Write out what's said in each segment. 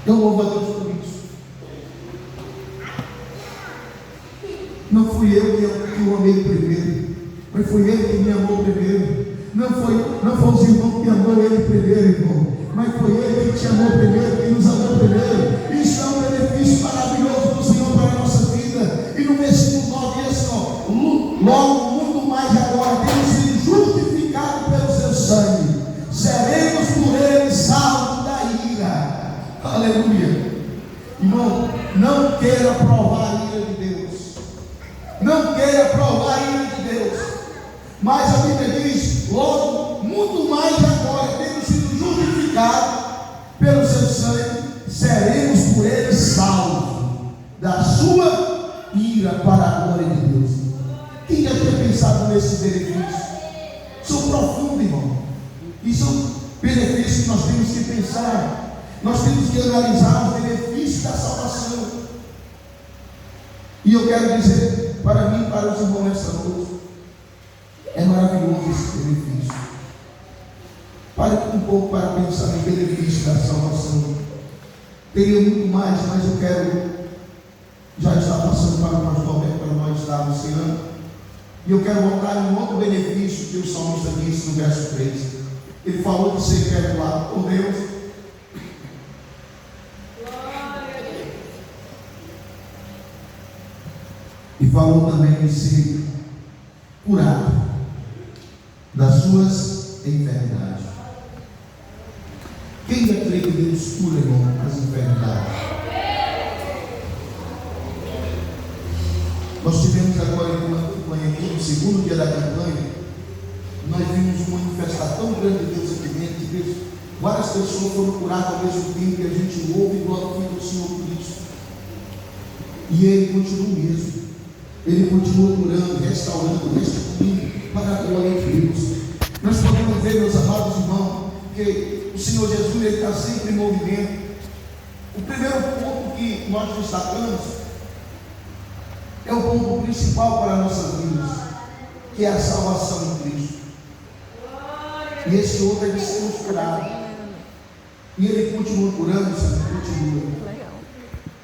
Eu louvo a Deus por isso. Não fui eu que o amei primeiro, mas foi Ele que me amou primeiro. Não foi os irmãos que amou Ele primeiro, irmão, mas foi Ele que te amou primeiro, que nos amou primeiro. Isso é um benefício maravilhoso do Senhor para a nossa vida. E no versículo 9 diz assim: logo, muito mais agora, temos sido justificados pelo seu sangue, seremos por Ele salvos da ira. Aleluia. Irmão, não queira provar a ira de Deus. Não queira provar a ira de Deus. Mas a Bíblia diz: logo, muito mais agora, temos sido justificados pelo seu sangue, seremos por Ele salvos da sua ira, para a glória de Deus. Quem já tem pensado nesses benefícios? São profundos, irmão. E são benefícios que nós temos que pensar. Nós temos que analisar os benefícios da salvação. E eu quero dizer para mim e para os irmãos nessa noite: é maravilhoso esse benefício. Pare um pouco para pensar no benefício da salvação. Teria muito mais, mas eu quero já estar passando para o pastor Alberto, para nós estarmos ensinando. E eu quero voltar em um outro benefício que o salmista disse no verso 3. Ele falou de ser perdoado por Deus. E falou também de ser curado das suas enfermidades. Quem já crê que Deus cura, irmão, as enfermidades? Nós tivemos agora em uma campanha aqui, no segundo dia da campanha, nós vimos uma manifestação tão grande de Deus aqui dentro, que várias pessoas foram curadas ao mesmo tempo, que a gente ouve e glorifica o Senhor por isso. E Ele continua o mesmo. Ele continua curando, restaurando, restituindo para a glória de Deus. Nós podemos ver, meus amados irmãos, que o Senhor Jesus está sempre em movimento. O primeiro ponto que nós destacamos é o ponto principal para a nossa vida, que é a salvação em Cristo. E esse outro é de sermos curados. E Ele continua curando, sabe? Continua.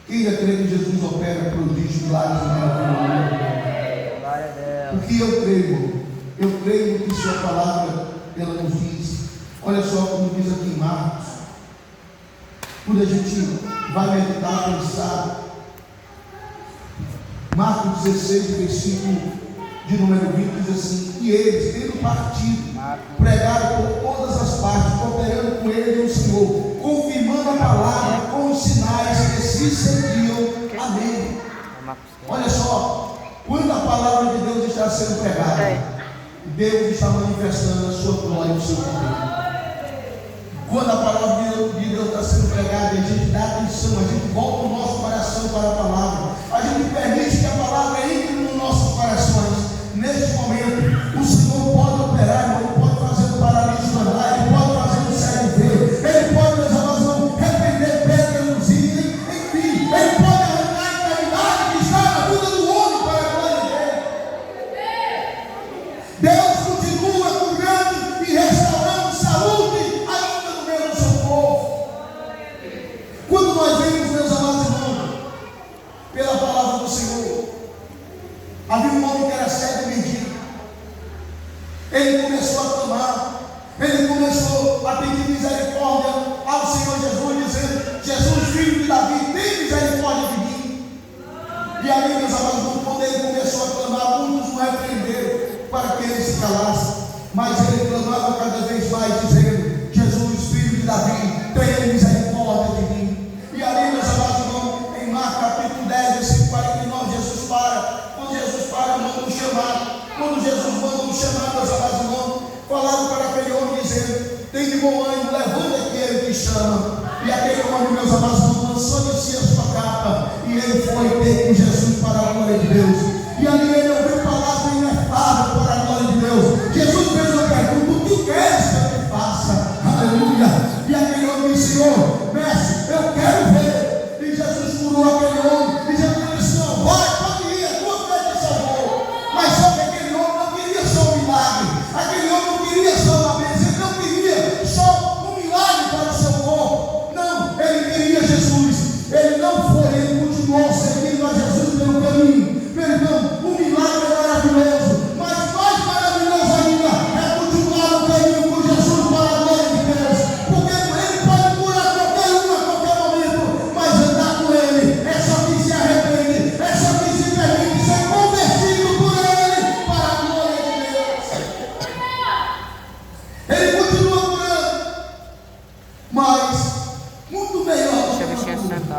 Quem já crê que Jesus opera prodígios, milagres e maravilhas? Porque eu creio, irmão. Eu creio que Sua palavra, ela nos diz. Olha só como diz aqui em Marcos. Quando a gente vai meditar, pensar, Marcos 16, versículo de número 20, diz assim: e eles, tendo partido, pregaram por todas as partes, cooperando com Ele no Senhor, confirmando a palavra com os sinais que se seguiam. Amém. Olha só, quando a palavra de Deus está sendo pregada, Deus está manifestando a sua glória e o seu poder. Quando a palavra de Deus está sendo pregada, a gente dá atenção, a gente volta o nosso coração para a palavra, a gente permite que a palavra entre nos nossos corações. Neste momento, o Senhor pode operar, Ele pode fazer o paralítico andar, Ele pode fazer o cego ver, Ele pode, meus amados, repreender pedras, enfim, Ele pode arrancar a enfermidade que está na vida do homem para a glória dele. Deus continua curando e restaurando saúde ainda no meio do seu povo. Quando nós vemos, meus amados irmãos, pela palavra do Senhor, havia um homem que era cego e mendigo. Ele começou a clamar, ele começou a pedir misericórdia ao Senhor Jesus, dizendo: Jesus, filho de Davi, tem misericórdia de mim. E ali, meus amados, quando ele começou a clamar, muitos o repreenderam para que ele se calasse, mas ele clamava cada vez mais, dizendo: Jesus, filho de Davi, tem misericórdia de mim. E ali, meus amados irmãos, em Marcos capítulo 10, versículo 49, Jesus para. Quando Jesus para, manda um chamado. Quando Jesus manda um chamado, meus amados irmãos, falaram para aquele homem, dizendo: tem de bom ânimo, levanta aquele que chama. E aquele homem, meus amados irmãos, lançou de si a sua capa, e ele foi ter com Jesus para a glória de Deus. E ali ele ouviu palavra inefável para a glória de Deus. Jesus fez uma pergunta: o que queres que eu te faça? Aleluia. E aquele homem disse: Senhor, mestre, eu quero ver. E Jesus curou aquele homem, e Jesus disse: não, vai, pode ir, a tua fé te salvou. Mas só que aquele homem não queria só um milagre, aquele homem não queria só uma bênção, ele não queria só um milagre para o seu corpo. Não, ele queria Jesus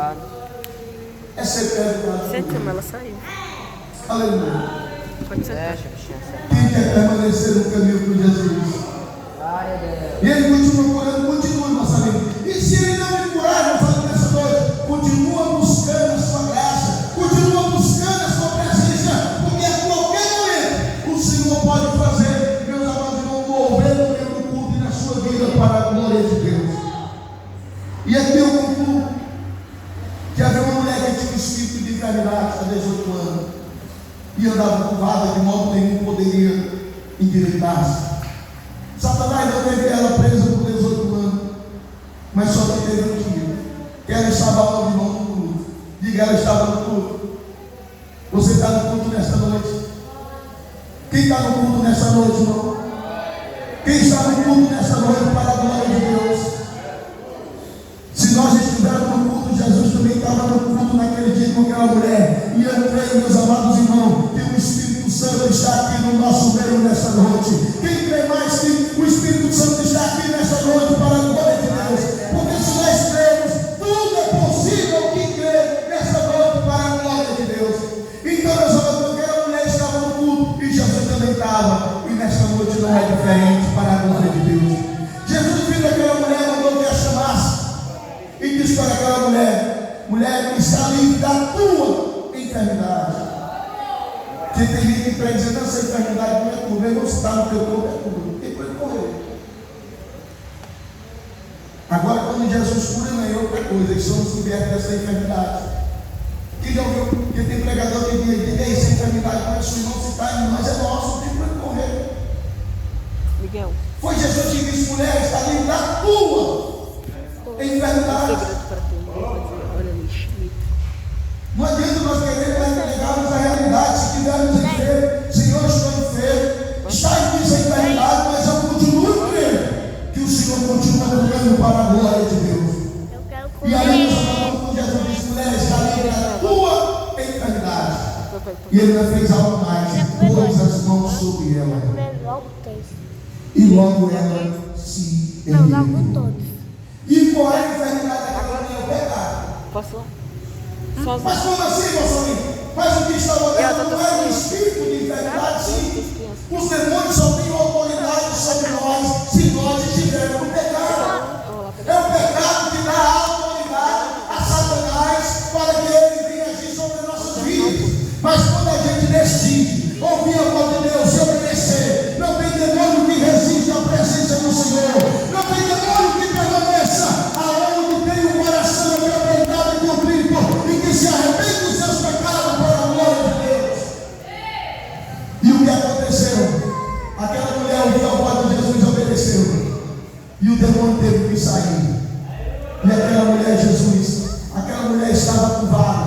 Obrigado. É ser perdoado. Sentimos, ela saiu. Aleluia. Pode sentar. Quem quer permanecer no caminho com Jesus? E ele continua curando, continua, nossa amiga. E se ele não me curar, nós falamos nessa noite, continua buscando a sua graça, continua buscando a sua presença, porque a qualquer momento o Senhor pode fazer, meus amados irmãos, mover no meio do culto e na sua vida para a glória de Deus. E aqui eu concluo que havia uma mulher que tinha um espírito de enfermidade há 18 anos e andava curvada, de modo nenhum poderia endireitar-se. Satanás não teve ela presa por 18 anos, mas só que teve um dia que ela estava ao irmão no culto. Diga, ela estava no culto. Você está no culto nesta noite? Quem está no culto nesta noite, irmão? Quem está no culto nesta noite para a glória de Deus? Se nós estivermos no culto, Jesus também estava no culto naquele dia com aquela mulher. E eu creio, meus amados irmãos, que o Espírito Santo está aqui no nosso meio nesta noite. Quem crê mais que o Espírito Santo está aqui nesta noite para a glória de Deus? Porque se nós cremos, tudo é possível que crê nesta noite para a glória de Deus. Então, meus amados, aquela mulher estava no culto e Jesus também estava. E nesta noite não é diferente para a glória de Deus. Jesus viu aquela mulher, mandou que a chamasse e disse para aquela mulher: mulher, está livre da tua enfermidade. Que tem gente que dizer, não, essa enfermidade não é tua, não está no teu corpo, é tua. Tem coisa correr. Agora, quando Jesus cura, não é outra coisa, eles somos libertos dessa enfermidade. Quem já ouviu? Porque tem pregador que diz, essa enfermidade não é sua, não, se está em nós, é nosso, tem coisa correr. Miguel. Foi Jesus que disse, mulher, está livre da tua enfermidade. Não adianta nós queremos negarmos a realidade. Se quisermos enfermo, Senhor, estou enfermo, está em mim essa enfermidade, mas eu continuo crendo que o Senhor continua curando para a glória de Deus. E aí nós falamos com Jesus, disse, mulher, está livre da tua enfermidade. E ele ainda fez algo mais, pôs as mãos sobre ela. E logo ela se ergueu. E qual é a enfermidade daquela mulher? O pecado. Posso lá? Mas como assim, moça amiga? Mas o que está olhando não é um espírito de enfermidade, sim. Os demônios só têm autoridade sobre nós se nós estivermos no pecado. É o pecado que dá autoridade a Satanás para que ele venha agir sobre nossas vidas. Mas quando a gente decide ouvir a voz de Deus e obedecer, não tem demônio que resista à presença do Senhor. Não tem demônio que permaneça aonde tem o coração quebrantado e contrito e que se arrepende dos seus pecados para a glória de Deus. E o que aconteceu? Aquela mulher ouviu a voz de Jesus e obedeceu. E o demônio teve que sair. E aquela mulher, Jesus, aquela mulher estava curvada.